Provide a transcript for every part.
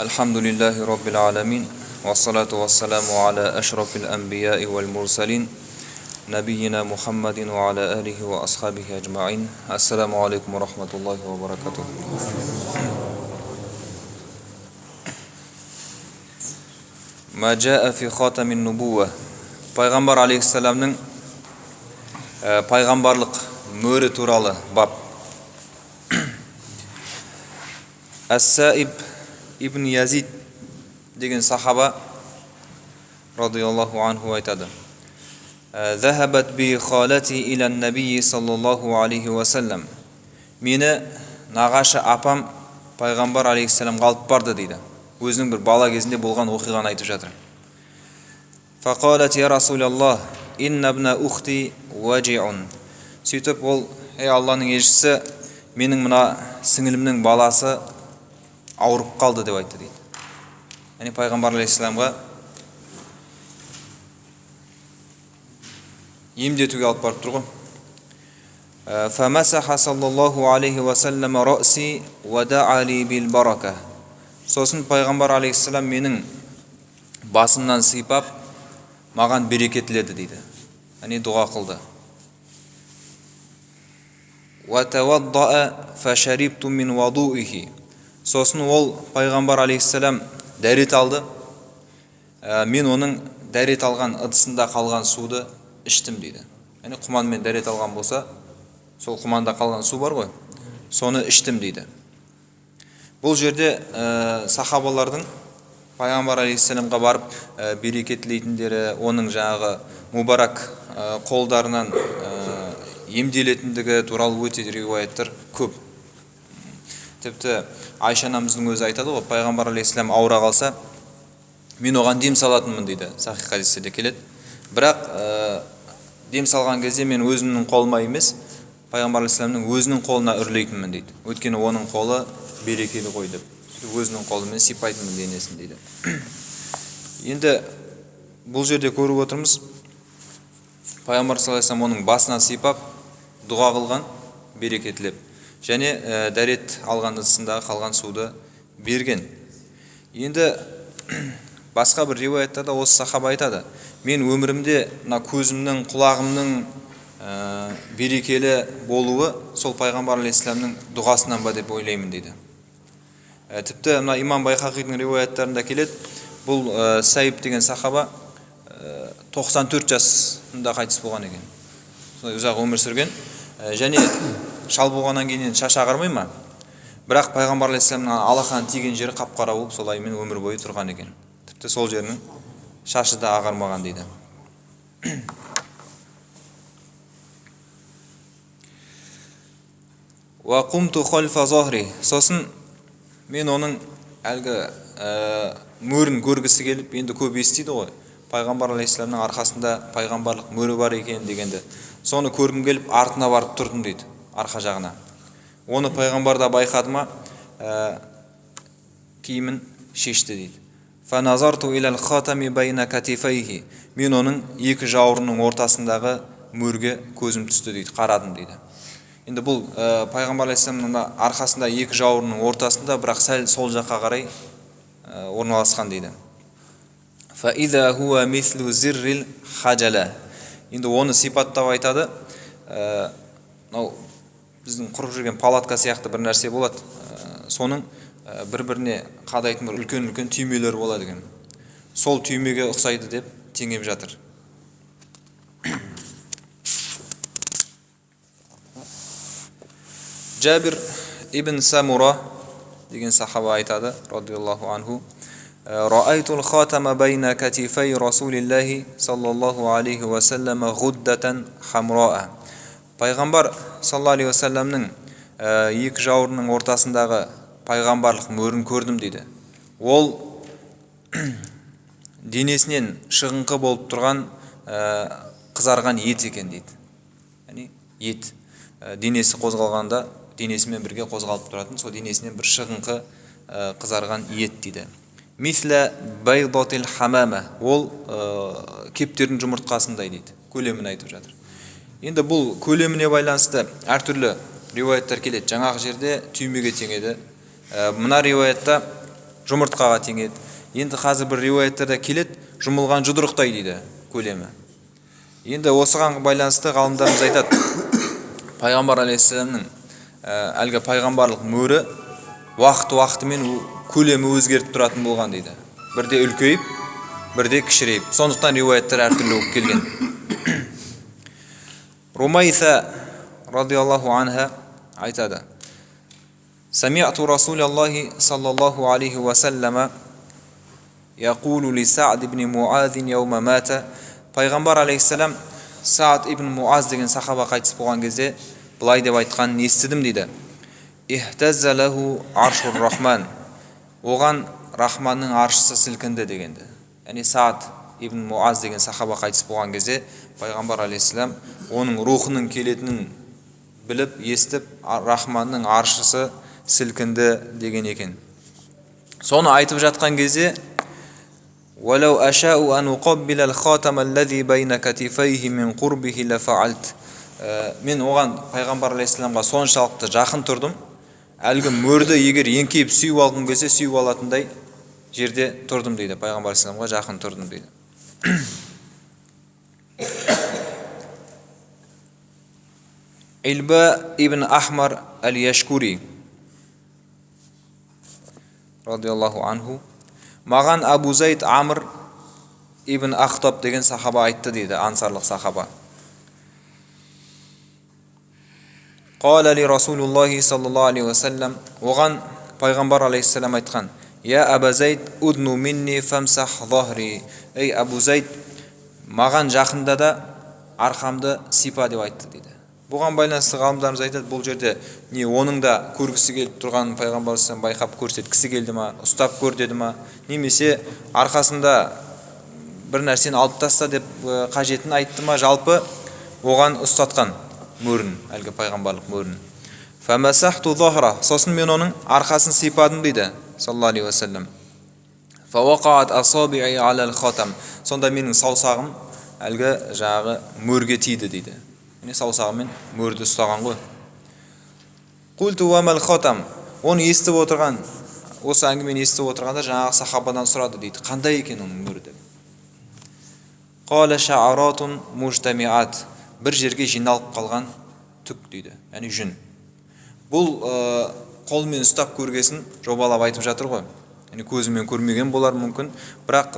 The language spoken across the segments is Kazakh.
Alhamdulillahi Rabbil Alamin. Wassalatu wassalamu ala ashrafil anbiya'i wal mursalin. Nabiyyina Muhammadin wa ala alihi wa ashabihi ajma'in. Assalamu alaikum wa rahmatullahi wa barakatuh. Ma jaa fi khatamin nubuwah. Пайғамбар алейхиссаламның пайғамбарлық мөрі туралы бап. Ас-Саиб ибн Язид деген сахаба радиаллаху анху айтады: "Захабат би халати иля набии саллаллаху алейхи ва саллам." Мені нағашы апам пайғамбар алейхиссаламға алып барды дейді. Өзінің бір бала кезінде болған оқиғаны айтып жатыр. Фақалат я Расулаллах, инна ибна ухти важиун. Сөйтіп ол: "Ей Алланың елшісі, менің мына сіңілімнің баласы ауырып қалды" деп айтты дейді. Яғни пайғамбар алейхиссаламға емдетуге алып барып тұр ғой. Фамасаха саллаллаху алейхи ва саллам раси ва да'a ли бил барака. Сосын пайғамбар алейхиссалам менің басымнан сипап маған берекет тіледі дейді. Яғни дұға қылды. Ва тавадда'a фашарибту мин ваду'ихи. Сосын ол пайғамбар алейхиссалам дәрет алды. Мен оның дәрет алған ыдысында қалған суды іштім дейді. Яғни құманмен дәрет алған болса, сол құманда қалған су бар ғой, соны іштім дейді. Бұл жерде сахабалардың пайғамбар алейхиссаламға барып берекет тілейтіндері, оның жаңағы мубарак қолдарынан емделетіндігі туралы өте риуаяттар көп. Тіпті Айша анамыздың өзі айтады ғой, пайғамбар алейхиссалам ауыра қалса, мен оған дем салатынмын дейді. Сахих хадисте келеді. Бірақ дем салған кезде мен өзімнің қолыма емес, пайғамбар алейхиссаламның өзінің қолына үрлейтінмін дейді. Өйткені оның қолы берекелі ғой деп. Өзінің қолымен сипайтынмын денесін дейді. Енді бұл жерде көріп отырмыз, пайғамбар саллаллаху алейхи ва саллям оның басына сипап дұға қылған, берекетлеп, және дәрет алған ыдысындағы қалған суды берген. Енді басқа бір риуаяттарда осы сахаба айтады: "Мен өмірімде мына көзімнің, құлағымның берекелі болуы сол пайғамбар алейхиссаламның дұғасынан ба деп ойлаймын" дейді. Тіпті мына имам Байхақидің риуаяттарында келеді, бұл Саиб деген сахаба 94 жасында қайтыс болған екен. Солай ұзақ өмір сүрген. Және шал болғаннан кейін шаш ағармай ма? Бірақ пайғамбар алейхиссаламның алақаны тиген жері қап-қара болып, солаймен өмір бойы тұрған екен. Тіпті сол жерінің шашы да ағармаған дейді. Ва қумту халфа захри. Сосын мен оның әлгі мөрін көргісі келіп, енді көп естиді ғой, пайғамбар алейхиссаламның арқасында пайғамбарлық мөрі бар екен дегенді. Соны көргім келіп, артына барып тұрдым дейді, арқа жағына. Оны пайғамбар да байқады ма, киімін шешті дейді. Фаназарту илал хатами байна катифайхи. Мен оның екі жауырының ортасындағы мөрге көзім түсті дейді, қарадым дейді. Енді бұл пайғамбар алейхиссаламның арқасында екі жауырының ортасында, бірақ сәл сол жаққа қарай орналасқан дейді. Фа иза хуа мислу зиррил хаджала. Енді оны сипаттап айтады. Біздің құрып жүрген палатка сияқты бір нәрсе болады. Соның бір-біріне қадайтын бір үлкен-үлкен түймелер болады екен. Сол түймеге ұқсайды деп теңеп жатыр. Джабир ибн Самура деген сахаба айтады, радиаллаху анху: "Раайтул хатама байна катифай Расулиллахи саллаллаху алейхи ва саллам гуддатан хамра'a." Пайғамбар саллаллаху алейхи ва салламның екі жауырының ортасындағы пайғамбарлық мөрін көрдім дейді. Ол денесінен шығыңқы болып тұрған қызарған ет екен дейді. Яғни ет денесі қозғалғанда денесімен бірге қозғалып тұратын, сол денесінен бір шығыңқы қызарған ет дейді. Мисля байдатил хамама. Ол кептердің жұмыртқасындай дейді. Көлемін айтып жатыр. Енді бұл көлеміне байланысты әртүрлі риуаяттар келеді. Жаңағы жерде түймеге теңеді, мына риуаятта жұмыртқаға теңеді. Енді қазір бір риуаяттарда келеді, жұмылған жұдырықтай дейді көлемі. Енді осыған байланысты ғалымдарымыз айтады, пайғамбар алейхиссаламның әлгі пайғамбарлық мөрі уақыт-уақытымен көлемі өзгеріп тұратын болған дейді. Бірде үлкейіп, бірде кішірейіп. Сондықтан риуаяттар әртүрлі болып келген. Румайса радиаллаху анха айтады: Сами'ту Расулаллахи саллаллаху алейхи ва саллама яқулу ли Са'д ибн Муазин яума мата. Пайғамбар алейхиссалам Са'д ибн Муаз деген сахаба қайтыс болған кезде былай деп айтқанын естідім дейді. Ихтазза лаху аршур рахман. Оған Рахманның аршысы сілкінді дегенді. Яғни Са'д ибн Муаз деген сахаба қайтыс болған кезде пайғамбар алейхиссалам оның рухының келетінін біліп, естіп, Рахманның аршысы сілкінді деген екен. Соны айтып жатқан кезде وَلَوْ أَشَاءُ أَنْ أُقَبِّلَ الْخَاتَمَ الَّذِي بَيْنَ كَتِفَيْهِ مِنْ قُرْبِهِ لَفَعَلْتُ. Мен оған пайғамбар алейхиссаламға соншалықты жақын тұрдым, әлгі мөрді егер еңкейіп сүйіп алғым келсе сүйіп алатындай жерде тұрдым дейді. Пайғамбар алейхиссаламға жақын тұрдым дейді. Илба ибн Ахмар әл-Яшкури радиаллаху анху: маған Абу Зайд Амр ибн Ахтаб деген сахаба айтты дейді, ансарлық сахаба. Қала ли Расулуллахи саллаллаху алейхи ва саллям, оған пайғамбар алейхиссалам айтқан: Я Абу Зайд удну минни фамсах захри. Ей Абу Зайд, маған жақында да арқамды сипа деп айтты дейді. Бұған байланысты ғалымдарымыз айтады, бұл жерде не оның да көргісі келіп тұрған пайғамбар алейхиссалам байқап көрсеткісі келді ма, ұстап көр деді ма, немесе арқасында бір нәрсені алып таста деп қажетін айтты ма, жалпы оған ұстатқан мөрін, әлгі пайғамбарлық мөрін. Фамасахту захра. Сосын мен оның арқасын сипадым дейді саллаллаху алейхи ва саллям. Фавақаат асабии алал хатам. Сонда менің саусағым әлгі жағы мөрге тиді дейді. Яғни саусағымен мөрді ұстаған ғой. Қулту ва мал хатам. Оны естіп отырған, осы әңгімені естіп отырғанда жаңағы сахабадан сұрады дейді, қандай екен оның мөрі деп. Қала ша'аратун мужтамиат. Бір жерге жиналып қалған түк дейді, яғни жүн. Бұл қолмен ұстап көргесін жобалап айтып жатыр ғой. Яғни көзімен көрмеген болар мүмкін, бірақ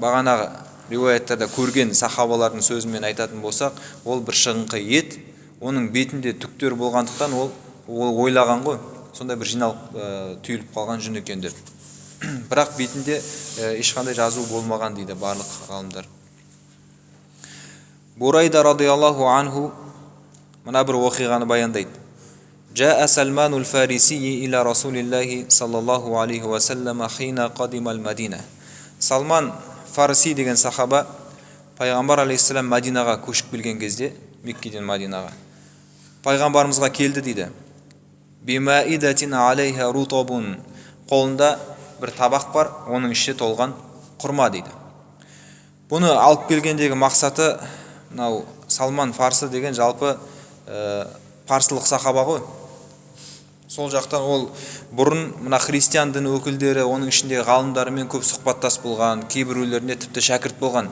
бағанағы риуаяттарда көрген сахабалардың сөзімен айтатын болсақ, ол бір шығыңқы ет, оның бетінде түктер болғандықтан ол ойлаған ғой, сондай бір жиналып түйіліп қалған жүн екен деп. Бірақ бетінде ешқандай жазу болмаған дейді барлық ғалымдар. Бурайда радиаллаху анху мына бір оқиғаны баяндайды. Жаа Салманул Фариси иля Расулиллахи саллаллаху алейхи ва саллама хина қадимал Мадина. Салман Фарси деген сахаба пайғамбар алейхиссалам Мадинаға көшіп келген кезде, Меккеден Мадинаға, пайғамбарымызға келді дейді. Бимаидатин алейха рутабун. Қолында бір табақ бар, оның іші толған құрма дейді. Бұны алып келгендегі мақсаты, мынау Салман Фарсы деген жалпы парсылық сахаба ғой. Сол жақтан ол бұрын мына христиан дін өкілдері, оның ішінде ғалымдарымен көп сұхбаттас болған, кейбіреулеріне тіпті шәкірт болған,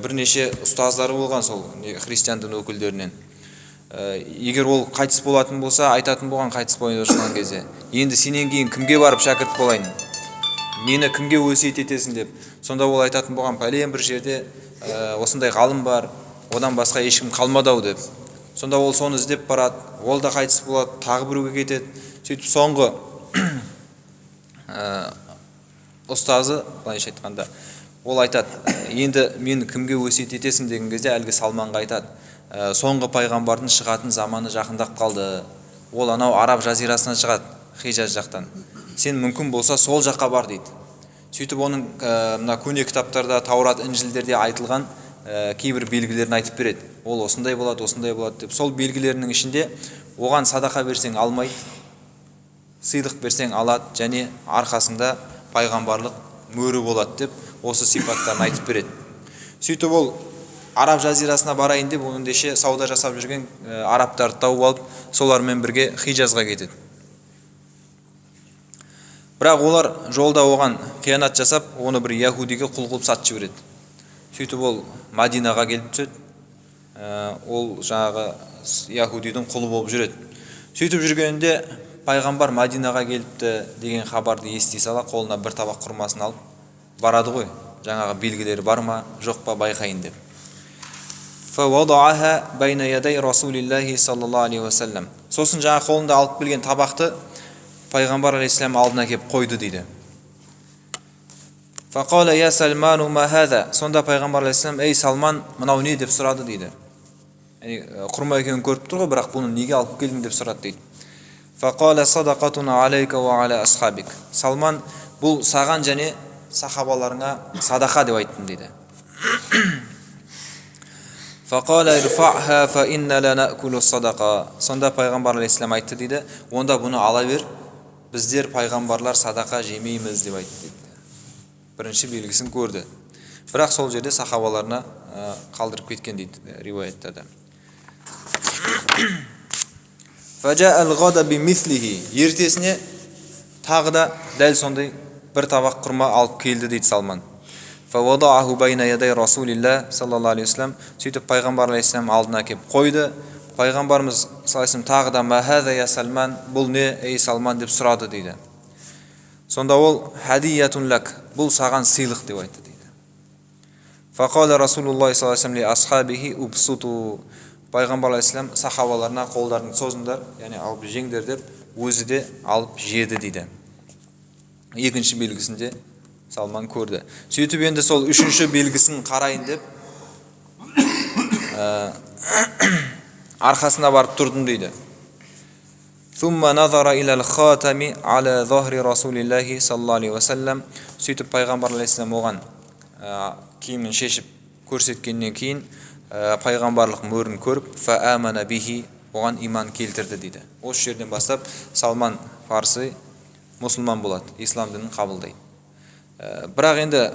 бірнеше ұстаздары болған сол христиан дін өкілдерінен. Егер ол қайтыс болатын болса, айтатын болған қайтыс болып жатқан кезде, енді сенен кейін кімге барып шәкірт болайын, мені кімге өсиет етесің деп. Сонда ол айтатын болған, пәлен бір жерде осындай ғалым бар, одан басқа ешкім қалмады-ау деп. Сонда ол соны іздеп барады, ол да қайтыс болады, тағы біреуге кетеді. Сөйтіп соңғы ұстазы, былайша айтқанда, ол айтады, енді мені кімге өсиет етесің деген кезде әлгі Салманға айтады, соңғы пайғамбардың шығатын заманы жақындап қалды. Ол анау араб жазирасынан шығады, Хижаз жақтан. Сен мүмкін болса сол жаққа бар дейді. Сөйтіп оның мына көне кітаптарда, Таурат, Інжілдерде айтылған кейбір белгілерін айтып береді. Ол осындай болады, осындай болады деп. Сол белгілерінің ішінде оған садақа берсең алмайды, сыйлық берсең алады, және арқасында пайғамбарлық мөрі болады деп осы сипаттарын айтып береді. Сөйтіп ол араб жазирасына барайын деп ендеше сауда жасап жүрген арабтарды тауып алып солармен бірге Хижазға кетеді. Бірақ олар жолда оған қиянат жасап, оны бір яһудиге құл қылып сатып жібереді. Сөйтіп ол Мадинаға келіп түседі. Ол жаңағы яһудидің құлы болып жүреді. Сөйтіп жүргенінде пайғамбар Мадинаға келіпті деген хабарды ести сала, қолына бір табақ құрмасын алып барады ғой. Жаңағы белгілері бар ма, жоқ па байқайын деп. فَوَضَعَهَا بَيْنَ يَدَيْ رَسُولِ اللَّهِ صَلَّى اللَّهُ عَلَيْهِ وَسَلَّمَ. Сосын жаңа қолында алып келген табақты пайғамбар алейхиссалам алдына келіп қойды дейді. فَقَالَ يَا سَلْمَانُ مَا هَذَا. Сонда пайғамбар алейхиссалам, ей Салман, мынау не деп сұрады дейді. Құрма екенін көріп тұр ғой, бірақ бұны неге алып келдің деп сұрады дейді. فَقَالَ صَدَقَةٌ عَلَيْكَ وَعَلَى أَصْحَابِكَ. Салман, бұл саған және сахабаларыңа садақа деп айттым дейді. فَقَالَ إِرْفَعْهَا فَإِنَّ لَا نَأْكُلُ الصَّدَقَةَ. Сонда пайғамбар алейхиссалам айтты дейді, онда бұны ала бер, біздер пайғамбарлар садақа жемейміз деп айтты дейді. Бірінші белгісін көрді. Бірақ сол жерде сахабаларына қалдырып кеткен дейді риуаяттарда. فَجَاءَ الْغَدَ بِمِثْلِهِ. Ертесіне тағы да дәл сондай бір табақ құрма алып келді дейді Салман. فَوَضَعَهُ بَيْنَ يَدَيْ رَسُولِ اللَّهِ صَلَّى اللَّهُ عَلَيْهِ وَسَلَّمَ. Сөйтіп пайғамбар алейхиссалам алдына келіп қойды. Пайғамбарымыз саллаллаху тағы да «Ма хаза я Салман», бұл не ей Салман деп сұрады дейді. Сонда ол «Хадиятун лак», бұл саған сыйлық деп айтты дейді. فَقَالَ رَسُولُ اللَّهِ صَلَّى اللَّهُ عَلَيْهِ وَسَلَّمَ أُبْسُطُوا. Пайғамбар алейхиссалам сахабаларына қолдарын созыңдар, яғни алып жеңдер деп, өзі де алып жеді дейді. Екінші белгісінде Салман көрді. Сөйтіп енді сол үшінші белгісін қарайын деп арқасына барып тұрдым дейді. ثُمَّ نَظَرَ إِلَى الْخَاتَمِ عَلَى ظَهْرِ رَسُولِ اللَّهِ صَلَّى اللَّهُ عَلَيْهِ وَسَلَّمَ. Сөйтіп пайғамбар алейхиссалам оған киімін шешіп көрсеткеннен кейін пайғамбарлық мөрін көріп فَآمَنَ بِهِ, оған иман келтірді дейді. Осы жерден бастап Салман Фарси мұсылман болады, ислам дінін қабылдайды. Бірақ енді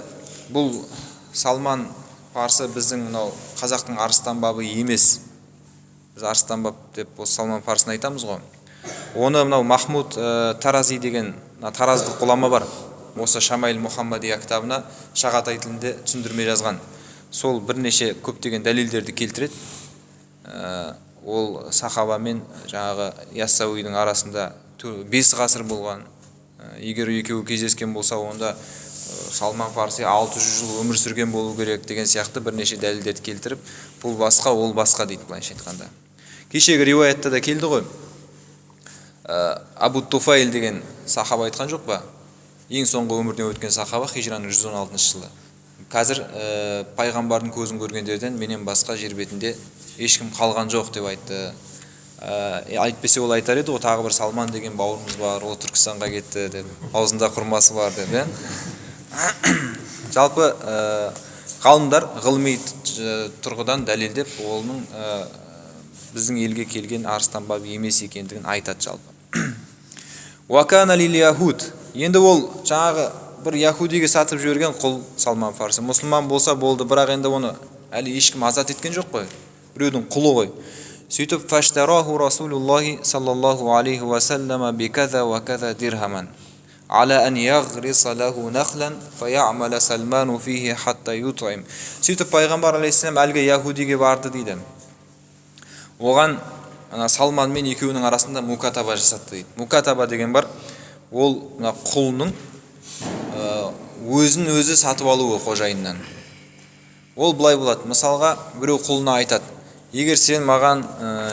бұл Салман Фарси біздің мынау қазақтың арыстан бабы емес. Біз арыстан баб деп осы Салман Фарсыны айтамыз ғой. Оны мынау Махмуд Тарази деген тараздық ғұлама бар. Осы Шамаил Мұхаммадия кітабына Шағатай тілінде түсіндірме жазған. Сол бірнеше көптеген дәлелдерді келтіреді. Ол сахаба мен жаңағы Яссауидің арасында 5 ғасыр болған. Егер екеуі кездескен болса, онда Салман Фарси 600 жыл өмір сүрген болу керек деген сияқты бірнеше дәлелдерді келтіріп, бұл басқа, ол басқа дейді былайша айтқанда. Кешегі риуаятта да келді ғой. Абу Туфайл деген сахаба айтқан жоқ па? Ең соңғы өмірден өткен сахаба хижраның 116 жылы. Қазір пайғамбардың көзін көргендерден менен басқа жер бетінде ешкім қалған жоқ деп айтты. Айтпесе ол айтар еді, о тағы бір Салман деген бауырымыз бар, ол Түркістанға кетті деп, аузында құрмасы бар деп. Жалпы ғалымдар ғылыми тұрғыдан дәлелдеп, оның біздің елге келген арыстан бабы емес екендігін айтады жалпы. Уакана лил яхуд. Енді ол жаңағы бір яхудиге сатып жіберген құл Салман Фарси. Мұсылман болса болды, бірақ енді оны әлі ешкім азат еткен жоқ қой. Біреудің құлы ғой. Сөйтіп фаштараху Расулуллахи саллаллаху алейхи ва саллама биказа ва каза дирхаман ala an yaghrisa lahu nakhlan fay'amala Salmanu fihi hatta yut'im. Сөйтіп пайғамбар алейхиссалам әлгі яхудиге барды дейді. Оған Салман мен екеуінің арасында мукатаба жасатты дейді. Мукатаба деген бар, ол құлның өзін өзі сатып алуы қожайыннан. Ол былай болады. Мысалға біреу құлына айтады: егер сен маған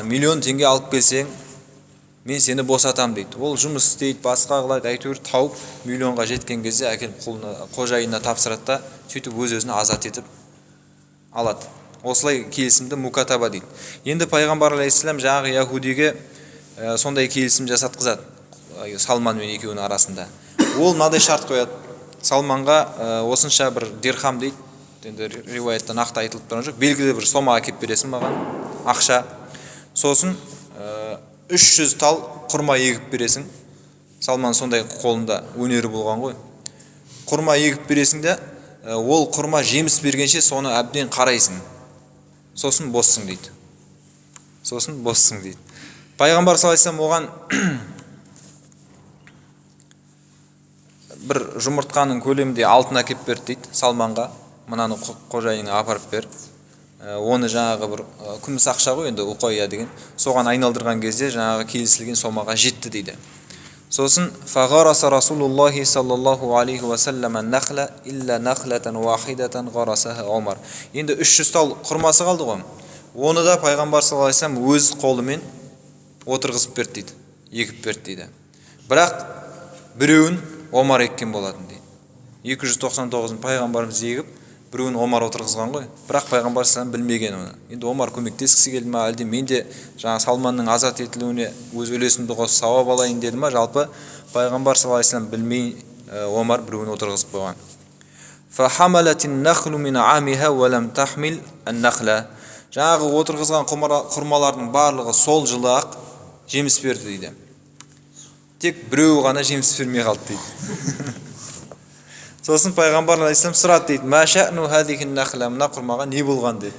миллион теңге алып келсең, мен сені босатам дейді. Ол жұмыс істейді, басқа қылады, әйтеуір тауып миллионға жеткен кезде әкеліп құлына, қожайынына тапсырады да, сөйтіп өз-өзін азат етіп алады. Осылай келісімді мукатаба дейді. Енді пайғамбар алейхиссалам жаңағы яхудиге сондай келісім жасатқызады Салман мен екеуінің арасында. Ол мынадай шарт қояды: Салманға осынша бір дирхам дейді, енді риуаятта нақты айтылып тұрған жоқ, белгілі бір сома әкеліп бересің маған, ақша. Сосын 300 тал құрма егіп бересің. Салман сондай қолында өнері болған ғой. Құрма егіп бересің де, ол құрма жеміс бергенше соны әбден қарайсың. сосын боссың дейді. Сосын боссың дейді. Пайғамбар саллаллаху алейхи вассалам оған бір жұмыртқаның көлемінде алтын әкеп берді дейді Салманға. Мынаны қожайыныңа апарып бер. Оны жаңағы бір күміс ақша ғой енді, уқойя деген. Соған айналдырған кезде жаңағы келісілген сомаға жетті дейді. Сосын фағараса Расулуллахи саллаллаху алейхи ва саллам нахла илля нахлатан вахидатан гарасаха Омар. Енді 300 тал құрмасы қалды ғой. Оны да пайғамбар саллаллаху алейхи вассалам өз қолымен отырғызып берді дейді. Егіп берді дейді. Бірақ біреуін Омар еккен болатын дейді. 299-ын пайғамбарымыз егіп, біреуін Омар отырғызған ғой. Бірақ пайғамбар саллаллаху алейхи вассалам білмеген оны. Енді Омар көмектескісі келді ма, әлде мен де жаңа Салманның азат етілуіне өз үлесімді қосып сауап алайын деді ма, жалпы пайғамбар саллаллаху алейхи вассалам білмей Омар біреуін отырғызып қойған. Фахамалатин нахлу мин амиха ва лам тахмил ан-нахла. Жаңағы отырғызған құрмалардың барлығы сол жылы ақ жеміс берді дейді. Тек біреуі ғана жеміс бермей қалды дейді. Сосын пайғамбар алейхиссалам сұрады дейді: "Ма ша'ну хазихин нахла?" Мына құрмаға не болған дейді.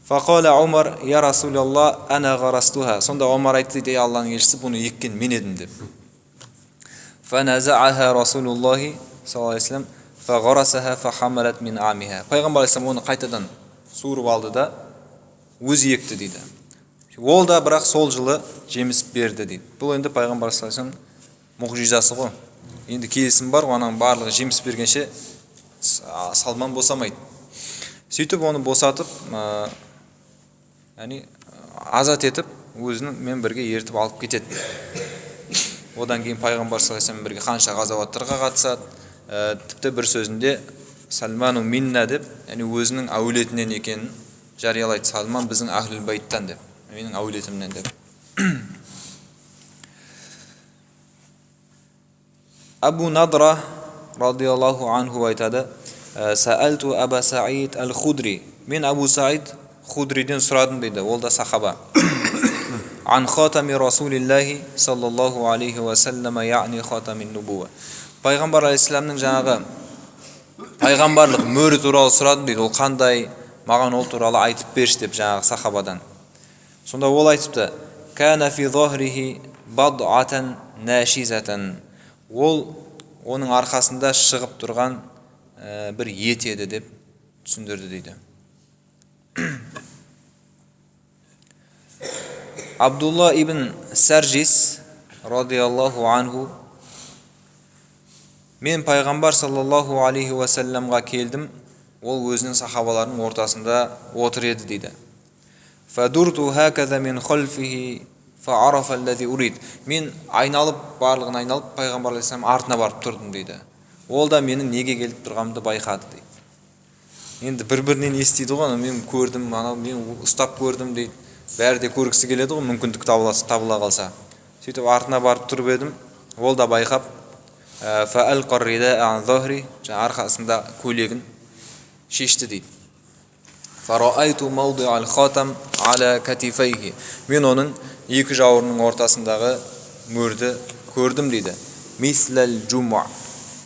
Фақала Омар: "Я Расулаллах, ана гарастуха." Сонда Омар айтты дейді: "Алланың елшісі, бұны еккен мен едім" деп. Фаназаха Расулуллахи саллаллаху алейхи вассалам фагарасаха фахамалат мин амиха. Пайғамбар алейхиссалам оны қайтадан суырып алды да өзі екті дейді. Ол да бірақ сол жылы жеміс берді дейді. Бұл енді пайғамбар саллаллаху алейхи вассалам мұғжизасы ғой. Енді келісім бар, оның барлығы жеміс бергенше Салман босамайды. Сөйтіп оны босатып, азат етіп, өзінің мен бірге ертіп алып кетеді. Одан кейін пайғамбар саллаллаху алейхи вассалам бірге қанша ғазауаттарға қатысады. Тіпті бір сөзінде Салману минна деп, өзінің әулетінен екенін жариялайды. Салман біздің ахлул байттан деп, менің әулетімнен деп. Абу Надра радиаллаху анху айтады: "Саалту Аба Саид аль-Худри." Мен Абу Саид Худриден сұрадым дейді, ол да сахаба. "Ан хатами Расулиллахи саллаллаху алейхи ва саллама, яъни хатамин нубува." Пайғамбар алейхиссаламның жаңағы пайғамбарлық мөрі туралы сұрадым дейді. Ол қандай, маған ол туралы айтып берші деп жаңағы сахабадан. Сонда ол айтыпты: "Кана фи захрихи бад'атан нашизатан." Ол оның арқасында шығып тұрған бір ет еді деп түсіндірді дейді. Абдулла ибн Саржис радиаллаху анху: "Мен пайғамбар саллаллаху алейхи ва салламға келдім, ол өзінің сахабаларының ортасында отыр еді" дейді. "Фадурту хаказа мин хальфихи фа'арафа аллази урид." Мен айналып, барлығын айналып, пайғамбар алейхиссалам артына барып тұрдым дейді. Ол да менің неге келіп тұрғанымды байқады дейді. Енді бір-бірінен естиді ғой, мен көрдім, анау мен ұстап көрдім дейді. Бәрі де көргісі келеді ғой, мүмкіндік табыла қалса. Сөйтіп артына барып тұрып едім, ол да байқап, фа'алқа рида ан захри, арқасында көйлегін шешті дейді. Фараайту мауди ал-хатам аля катифайхи. Мен оның екі жауырының ортасындағы мөрді көрдім дейді. Мислал джумуа.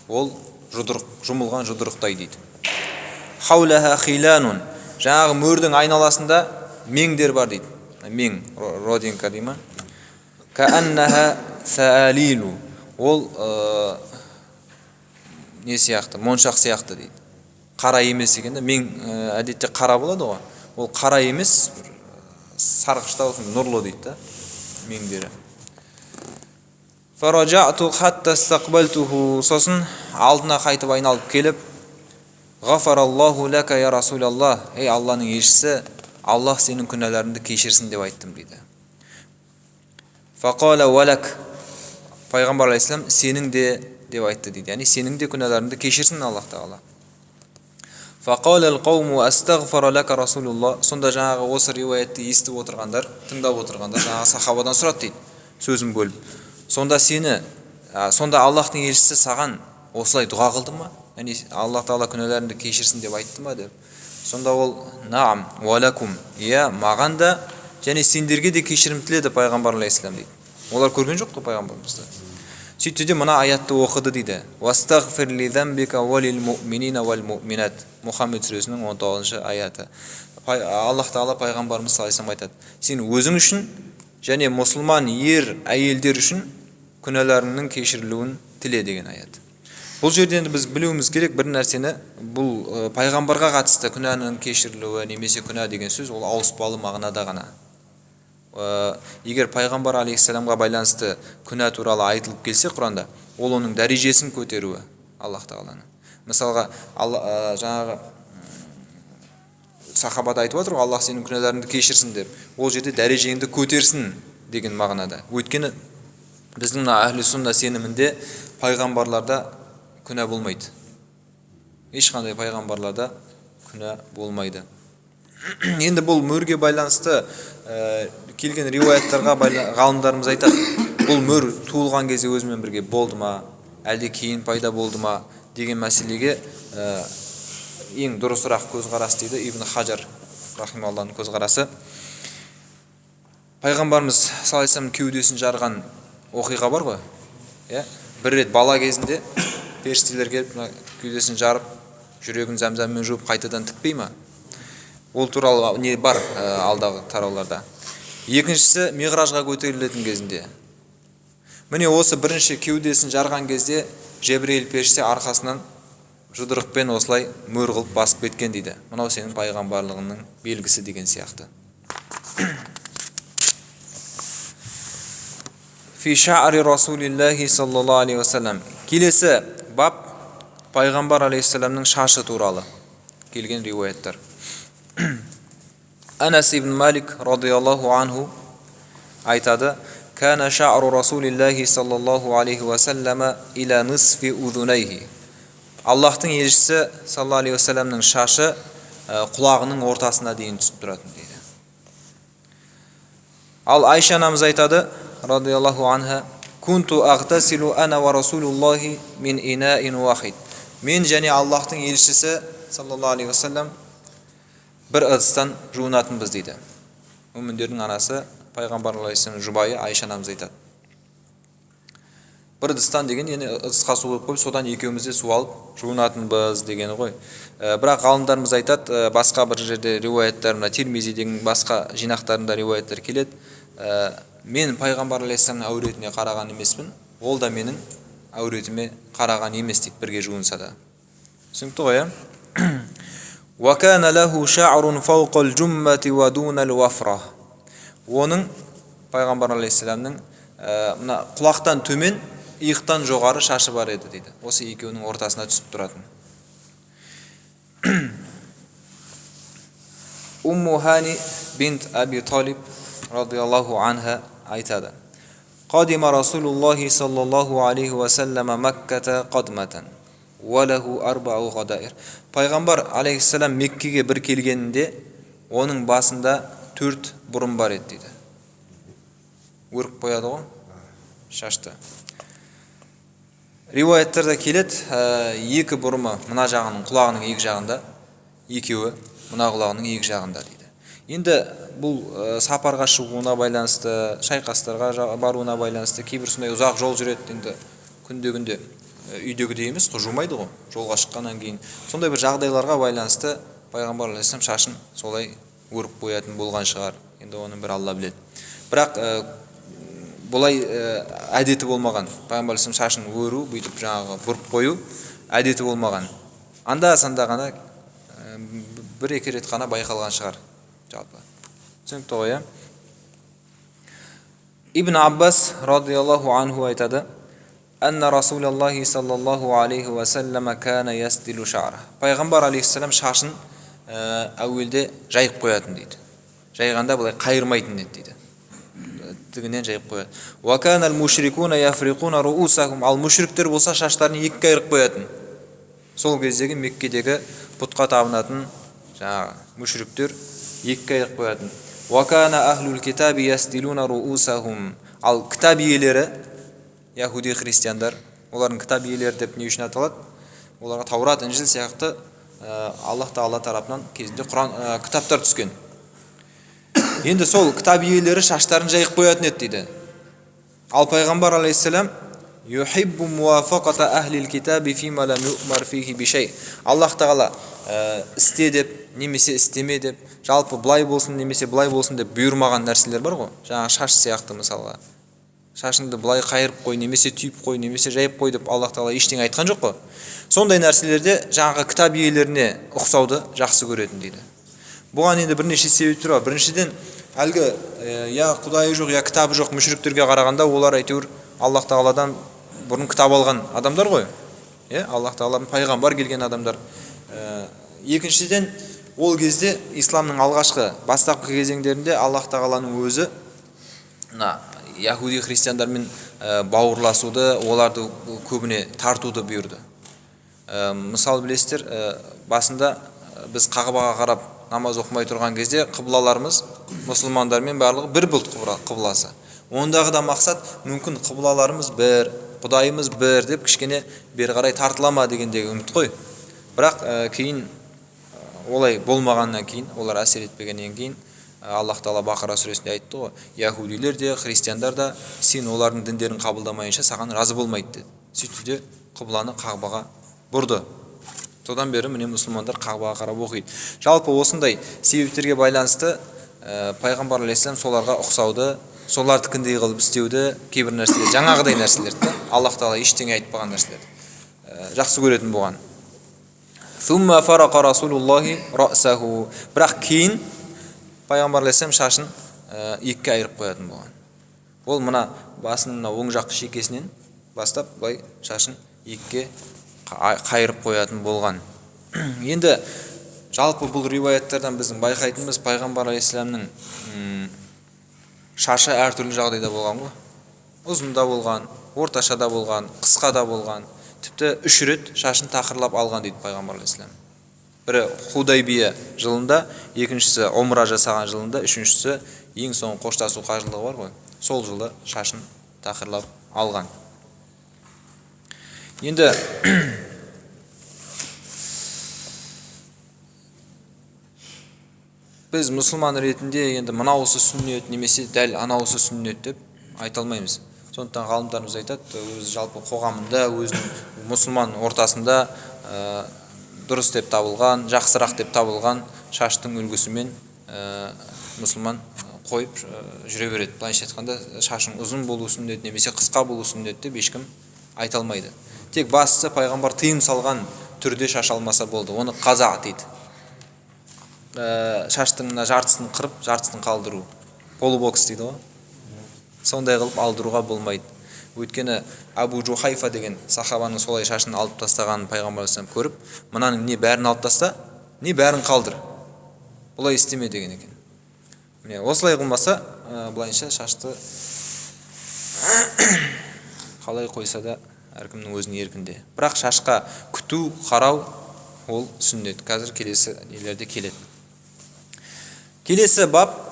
Ол жұмылған жұдырықтай дейді. Хаулаха хиланун. Жаңағы мөрдің айналасында меңдер бар дейді. Мең, родинка дейма. Кааннаха саалилу. Ол не сияқты, моншақ сияқты дейді. Қара емес екен де, мен әдетте қара болады ғой. Ол қара емес, сарғыштау, нұрлы дейді да, меңдері. Фараджату хатта стақбалтуху. Сосын алдына қайтып айналып келіп, ғафараллаху лака я Расулаллах. Ей Алланың елшісі, Аллах сенің күнәларыңды кешірсін деп айттым дейді. Фақала валак. Пайғамбар алейхиссалам сенің де деп айтты дейді. Яғни сенің де күнәларыңды кешірсін Аллах Тағала. Фақала ал-қауму астағфара лака Расулуллах. Сонда жаңағы осы риуаятты естіп отырғандар, тыңдап отырғандар жаңағы сахабадан сұрады дейді. Сөзім бөліп. Сонда Аллахтың елшісі саған осылай дұға қылды ма? Яғни Аллах Тағала күнәларыңды кешірсін деп айтты ма деп. Сонда ол наам валакум. Иә, маған да және сендерге де кешірім тіледі пайғамбар алейхиссалам дейді. Олар көрген жоқ қой пайғамбарымызды. Сөйтті де мына аятты оқыды дейді. Вастағфир ли замбика валил муъминина вал муъминат. Мұхаммед сүресінің 19 аяты. Аллах Тағала пайғамбарымыз саллаллаху алейхи ва саллям айтады: сен өзің үшін және мұсылман ер әйелдер үшін күнәларыңның кешірілуін тіле деген аят. Бұл жерден біз білуіміз керек бір нәрсені, бұл пайғамбарға қатысты күнәнің кешірілуі немесе күнә деген сөз ол ауыспалы мағынада ғана. Егер пайғамбар алейхиссаламға байланысты күнә туралы айтылып келсе Құранда, ол оның дәрежесін көтеруі Аллах Тағаланың. Мысалға, жаңағы сахабат айтып отыр, Аллах сенің күнәларыңды кешірсін деп. Ол жерде дәрежеңді көтерсін деген мағынада. Өйткені біздің әхлі сүнна сенімінде пайғамбарларда күнә болмайды. Ешқандай пайғамбарларда күнә болмайды. Енді бұл мөрге байланысты келген риуаяттарға ғалымдарымыз айтады, бұл мөр туылған кезде өзімен бірге болды ма, әлде кейін пайда болды ма деген мәселеге ең дұрысырақ көзқарас дейді Ибн Хаджар рахималлахның көзқарасы. Пайғамбарымыз саллаллаху алейхи ва саллям кеудесін жарған оқиға бар ғой. Бір рет бала кезінде періштелер келіп кеудесін жарып, жүрегін зәмзәммен жуып қайтадан тікпей ма? Ол туралы не бар алдағы тарауларда. Екіншісі миғражға көтерілетін кезінде. Міне осы бірінші кеудесін жарған кезде Жебірейіл періште арқасынан жұдырықпен осылай мөр қылып басып кеткен дейді. Мынау сенің пайғамбарлығыңның белгісі деген сияқты. Фи ша'ри Расулиллахи саллаллаху алейхи ва саллям. Келесі бап пайғамбар алейхиссаламның шашы туралы келген риуаяттар. Анас ибн Малик радиаллаху анху айтады: "Кана ша'ру Расулиллахи саллаллаху алейхи ва саллама иля нисфи удунайхи." Аллахтың елшісі саллаллаху алейхи ва салламның шашы құлағының ортасына дейін түсіп тұратын дейді. Ал Айша анамыз айтады радиаллаху анха: "Кунту агтасилу ана ва Расулуллахи мин инаин вахид." Мен және Аллахтың елшісі саллаллаху алейхи ва саллям бір ыдыстан жуынатынбыз дейді. Мүміндердің анасы пайғамбар алейхиссаламның жұбайы Айша анамыз айтады. Бір ыдыстан деген енді ыдысқа су құйып қойып, содан екеуміз де су алып жуынатынбыз дегені ғой. Бірақ ғалымдарымыз айтады, басқа бір жерде риуаяттарында, Тирмизидегі басқа жинақтарында риуаяттар келеді. Мен пайғамбар алейхиссаламның әуретіне қараған емеспін, ол да менің әуретіме қараған емес дейді, бірге жуынса да. Түсінікті ғой, وَكَانَ لَهُ شَعْرٌ فَوْقَ الْجُمَّةِ وَدُونَ الْوَفْرَةِ. Оның пайғамбар алейхиссаламның құлақтан төмен, иықтан жоғары шашы бар еді дейді. Осы екеуінің ортасына түсіп тұратын. Умму Хани бинт Аби Талиб радиаллаху анха айтады: "Қадима Расулуллахи саллаллаху алейхи ва саллама Макката қадматан, уалаху арбау ғадаир." Пайғамбар алейхиссалам Меккеге бір келгенінде, оның басында 4 бұрым бар еді дейді. Өріп қояды ғой шашты. Риуаяттарда келеді, 2 бұрымы мына жағының, құлағының екі жағында, екеуі мына құлағының екі жағында дейді. Енді бұл сапарға шығуына байланысты, шайқастарға баруына байланысты, кейбір сондай ұзақ жол жүреді, енді күнде үйдегідей емес, жумайды ғой, жолға шыққаннан кейін. Сондай бір жағдайларға байланысты пайғамбар алейхиссалам шашын солай өріп қоятын болған шығар. Енді оның бір Алла біледі. Бірақ бұлай әдеті болмаған. Пайғамбар алейхиссалам шашын өру, бүйтіп жаңағы бұрып қою әдеті болмаған. Анда-санда ғана бір-екі рет қана байқалған шығар. Жалпы. Түсінікті ғой, Ибн Аббас радиаллаху анху айтады: "Анна Расулаллахи саллаллаху алейхи ва саллама кана ястилу ша'ра." Пайғамбар алейхиссалам шашын әуелде жайып қоятын дейді. Жайғанда бұлай қайырмайтын дейді. Тігінен жайып қояды. "Ва канал мушрикуна яфриқуна руусахум." Ал мушриктер болса шаштарын екі қайырып қоятын. Сол кездегі Меккедегі пұтқа табынатын жаңағы мушриктер екі қайырып қоятын. "Ва кана ахлул китаби ястилуна руусахум." Ал кітап иелері, яхуди христиандар, олардың кітап иелері деп не үшін аталады? Оларға Таурат, Инжил сияқты Аллах Тағала тарапынан кезінде Құран кітаптар түскен. Енді сол кітап иелері шаштарын жайып қоятын еді дейді. Ал пайғамбар алейхиссалам юхиббу муафақата ахлил китаби фима лам юъмар фихи бишей. Аллах Тағала істе деп немесе істеме деп, жалпы былай болсын немесе былай болсын деп бұйырмаған нәрселер бар ғой. Жаңағы шаш сияқты мысалға. Шашыңды былай қайырып қой, немесе түйіп қой, немесе жайып қой деп Аллах Тағала ештеңе айтқан жоқ қой. Сондай нәрселерде жаңағы кітап иелеріне ұқсауды жақсы көретін дейді. Бұған енді бірнеше себептер бар. Біріншіден, әлгі я құдайы жоқ, я кітабы жоқ мүшриктерге қарағанда олар әйтеуір Аллах Тағаладан бұрын кітап алған адамдар ғой. Аллах Тағаладан пайғамбар келген адамдар. Екіншіден, ол кезде исламның алғашқы бастапқы кезеңдерінде Аллах Тағаланың өзі яһуди христиандармен бауырласуды, оларды көбіне тартуды бұйырды. Мысал білесіздер, басында біз Қағбаға қарап намаз оқымай тұрған кезде қыблаларымыз мұсылмандармен барлығы бір бұлт қыбласы. Ондағы да мақсат мүмкін қыблаларымыз бір, Құдайымыз бір деп кішкене бері қарай тартылама дегендегі үміт қой. Бірақ кейін олай болмағаннан кейін, олар әсер етпегеннен кейін Аллах Тағала Бақара сүресінде айтты ғой, яһудилер де, христиандар да сен олардың діндерін қабылдамайынша саған разы болмайды деді. Сөйтті де қыбланы Қағбаға бұрды. Содан бері міне мұсылмандар Қағбаға қарап оқиды. Жалпы осындай себептерге байланысты пайғамбар алейхиссалам соларға ұқсауды, солардікіндей қылып істеуді, кейбір нәрселер, жаңағыдай нәрселерді, Аллах Тағала ештеңе айтпаған нәрселерді жақсы көретін болған. Сумма фарақа Расулуллахи расаху. Бірақ кейін пайғамбар алейхиссалам шашын екіге айырып қоятын болған. Ол мына басының оң жақ шекесінен бастап былай шашын екіге қайырып қоятын болған. Енді жалпы бұл риуаяттардан біздің байқайтынымыз пайғамбар алейхиссаламның шашы әртүрлі жағдайда болған ғой. Ұзында болған, орташада болған, қысқада болған, тіпті 3 рет шашын тақырлап алған дейді пайғамбар алейхиссалам. Бірі Худайбия жылында, екіншісі омра жасаған жылында, үшіншісі ең соңғы қоштасу қажылығы бар ғой. Сол жылы шашын тақырлап алған. Енді біз мұсылман ретінде енді мынауысы сүннет немесе дәл анауысы сүннет деп айта алмаймыз. Сондықтан ғалымдарымыз айтады, өз жалпы қоғамында, өзінің мұсылман ортасында дұрыс деп табылған, жақсырақ деп табылған шаштың үлгісімен мұсылман қойып жүре береді. Былайша айтқанда, шашың ұзын болу сүннет немесе қысқа болу сүннет деп ешкім айта алмайды. Тек бастысы пайғамбар тыйым салған түрде шаш алмаса болды. Оны қаза дейді. Шаштың жартысын қырып, жартысын қалдыру. Полубокс дейді ғой. Сондай қылып алдыруға болмайды. Өйткені Абу Джухайфа деген сахабаның солай шашын алып тастағанын пайғамбар алейхиссалам көріп, мынаның не бәрін алып таста, не бәрін қалдыр. Бұлай істеме деген екен. Міне осылай қылмаса, былайша шашты қалай қойса да әркімнің өзінің еркінде. Бірақ шашқа күту, қарау ол сүннет. Қазір келесі нелерде келеді. Келесі бап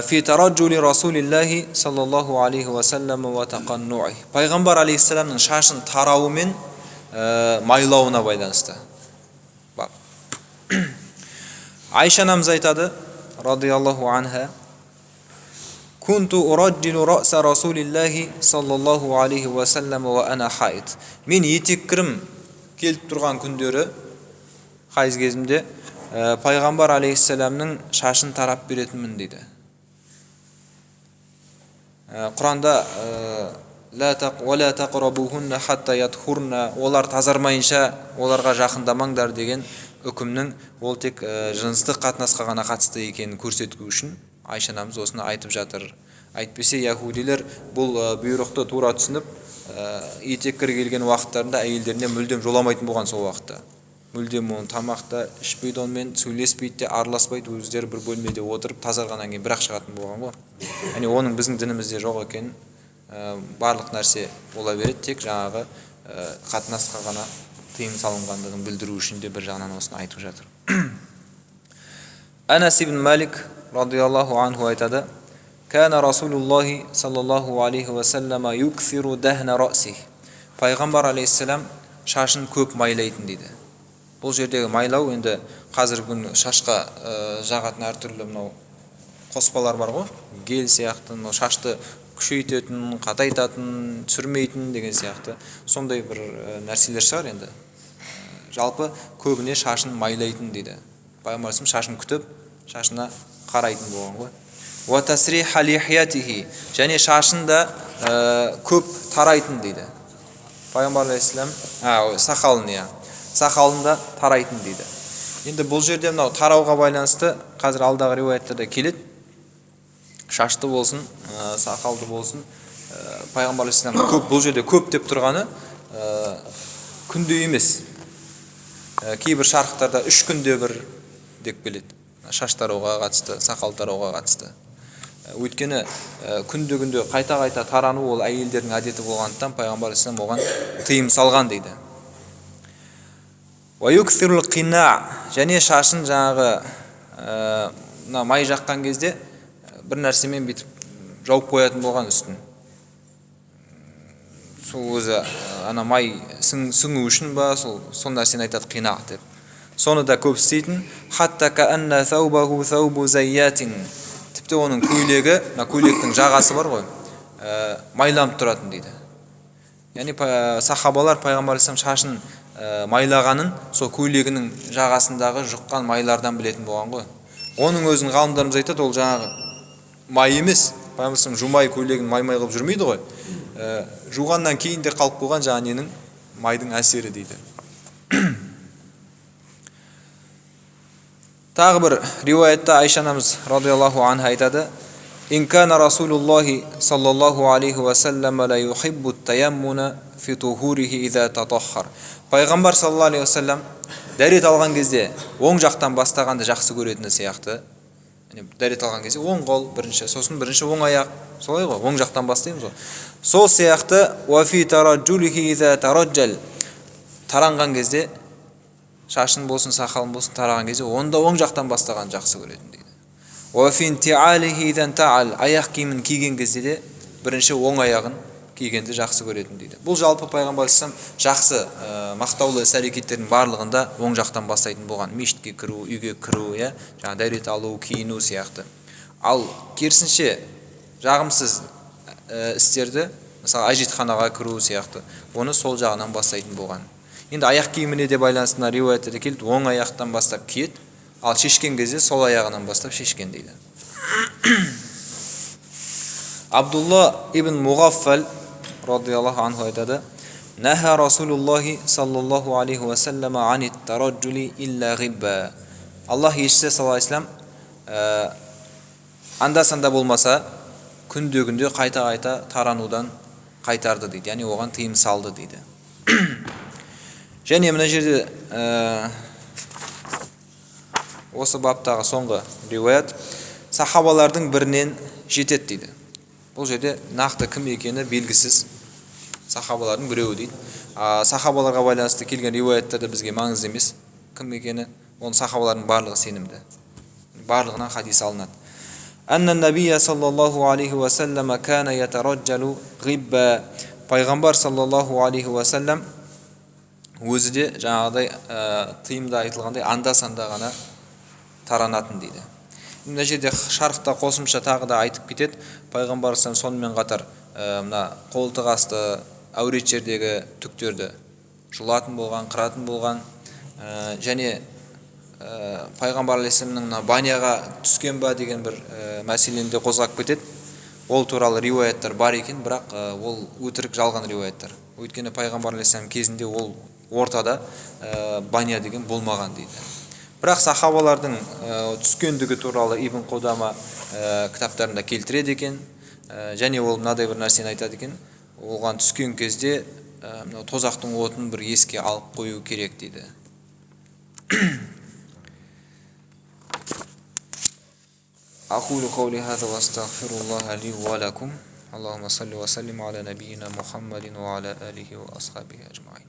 фи тараджули Расулиллахи саллаллаху алейхи ва саллам ва тақаннуи. Пайғамбар алейхиссаламның шашын тарауы мен майлауына байланысты. Бап. Айша анамыз айтады, радиаллаху анха, Кунту ураджилу раса Расулиллахи саллаллаху алейхи ва саллам ва ана хайд. Мен етеккірім келіп тұрған күндері, хайыз кезімде, пайғамбар алейхиссаламның шашын тарап беретінмін дейді. Құранда وَلَا تَقْرَبُوهُنَّ حَتَّى يَطْهُرْنَ, олар тазармайынша оларға жақындамаңдар деген үкімнің ол тек жыныстық қатынасқа ғана қатысты екенін көрсету үшін Айша анамыз осыны айтып жатыр. Әйтпесе яһудилер бұл бұйрықты тура түсініп, етеккір келген уақыттарында әйелдеріне мүлдем жоламайтын болған сол уақытта. Мүлдем оны тамақта ішпейді, онымен сөйлеспейді де, араласпайды, өздері бір бөлмеде отырып тазарғаннан кейін бірақ шығатын болған ғой. Яғни оның біздің дінімізде жоқ екенін, барлық нәрсе бола береді, тек жаңағы қатынасқа ғана тыйым салынғандығын білдіру үшін де бір жағынан осыны айтып жатыр. Анас ибн Малик радиаллаху анху айтады, Кәна Расулуллахи саллаллаху алейхи ва саллама юксиру дәхна раси. Пайғамбар алейхиссалам шашын көп майлайтын дейді. Бұл жердегі майлау енді қазіргі күн шашқа жағатын әртүрлі мынау қоспалар бар ғой, гель сияқты, шашты күшейтетін, қатайтатын, сүрмейтін деген сияқты сондай бір нәрселер шығар енді. жалпы көбіне шашын майлайтын дейді. Пайғамбар шашын күтіп, шашына қарайтын болған ғой. Ва тасриха лихиятихи, және шашын да көп тарайтын дейді. Пайғамбар алейхиссалам сақалын да тарайтын дейді. Енді бұл жерде мынау тарауға байланысты қазір алдағы риуаятта келеді. Шашты болсын, сақалды болсын, Пайғамбар алейхиссалам көп, бұл жерде көп деп тұрғаны күнде емес. Кейбір шарықтарда 3 күнде бір деп келеді. Шаш тарауға қатысты, сақал тарауға қатысты. Өйткені күнде қайта тарану ол әйелдердің әдеті болғандықтан Пайғамбар алейхиссалам оған тыйым салған дейді. Ваюксирул қина, және шашын жаңағы май жаққан кезде бір нәрсемен бүйтіп жауып қоятын болған үстін. Сол өзі май сіңу үшін ба, сол нәрсені айтады қина деп. Соны да көп істейтін. Хатта каанна саубаху саубу зайятин. Тіпті оның көйлегі, көйлектің жағасы бар ғой, майланып тұратын дейді. Яғни сахабалар Пайғамбар алейхиссалам шашын майлағанын сол көйлегінің жағасындағы жұққан майлардан білетін болған ғой. Оның өзін ғалымдарымыз айтады, ол жаңағы май емес. Пайғамбар алейхиссалам жумай көйлегін май қылып жүрмейді ғой. Жуғаннан кейін де қалып қойған жаңа ненің майдың әсері дейді. Тағы бір риуаятта Айша анамыз радиаллаху анха айтады: "Ин кана Расулуллахи саллаллаху алейхи ва саллям ла юхиббу таяммуна фи тухурихи иза татаххар." Пайғамбар саллаллаху алейхи ва саллям дәрет алған кезде оң жақтан бастағанды жақсы көретіні сияқты. Дәрет алған кезде оң қол бірінші, сосын бірінші оң аяқ, солай ғой, оң жақтан бастаймыз ғой. Сол сияқты ва фи тараджулихи иза тараджал, таранған кезде, шашын болсын, сақалын болсын тараған кезде онда оң жақтан бастаған жақсы көретін дейді. Ва фи интиалихи иза таал, аяқ киімін киген кезде де бірінші оң аяғын кигенді жақсы көретін дейді. Бұл жалпы Пайғамбар алейхиссалам жақсы мақтаулы іс-әрекеттердің барлығында оң жақтан бастайтын болған. Мешітке кіру, үйге кіру, жаңа дәрет алу, киіну сияқты. Ал керісінше жағымсыз істерді, мысалы әжетханаға кіру сияқты, оны сол жағынан бастайтын болған. Енді аяқ киіміне де байланысты риуаятта келді, оң аяқтан бастап киеді, ал шешкен кезде сол аяғынан бастап шешкен дейді. Абдулла ибн Муғаффал радиаллаху анху айтады: "Наха Расулуллахи саллаллаху алейхи ва саллама ани тараджули илля гибба." Аллах елшісі саллаллаху алейхи ва саллям анда-санда болмаса күнде қайта таранудан қайтарды дейді. Яғни оған тыйым салды дейді. Және мына жерде осы баптағы соңғы риуаят сахабалардың бірінен жетеді дейді. Бұл жерде нақты кім екені белгісіз, сахабалардың біреуі дейді. Сахабаларға байланысты келген риуаяттарда бізге маңызды емес кім екені, оның сахабалардың барлығы сенімді. Барлығынан хадис алынады. Анна набия саллаллаху алейхи ва саллам кана ятараджалу гибба. Пайғамбар саллаллаху алейхи ва саллам өзі де жаңағыдай тыйымда айтылғандай анда-санда ғана таранатын дейді. Мына жерде шарықта қосымша тағы да айтып кетеді. Пайғамбар сонымен қатар мына қолтық асты, әурет жердегі түктерді жұлатын болған, қыратын болған, және Пайғамбар алейхиссаламның баняға түскен ба деген бір мәселені де қозғап кетеді. Ол туралы риуаяттар бар екен, бірақ ол өтірік, жалған риуаяттар. Өйткені Пайғамбар алейхиссалам кезінде ол ортада баня деген болмаған дейді. Бірақ сахабалардың түскендігі туралы Ибн Қудама кітаптарында келтіреді екен, және ол мынадай бір нәрсені айтады екен: оған түскен кезде тозақтың отын бір еске алып қою керек дейді. Aqulu qawli hadha wa astaghfirullah li wa lakum. Allahumma salli wa sallim ala nabiyyina Muhammadin wa ala alihi wa ashabihi ajma'in.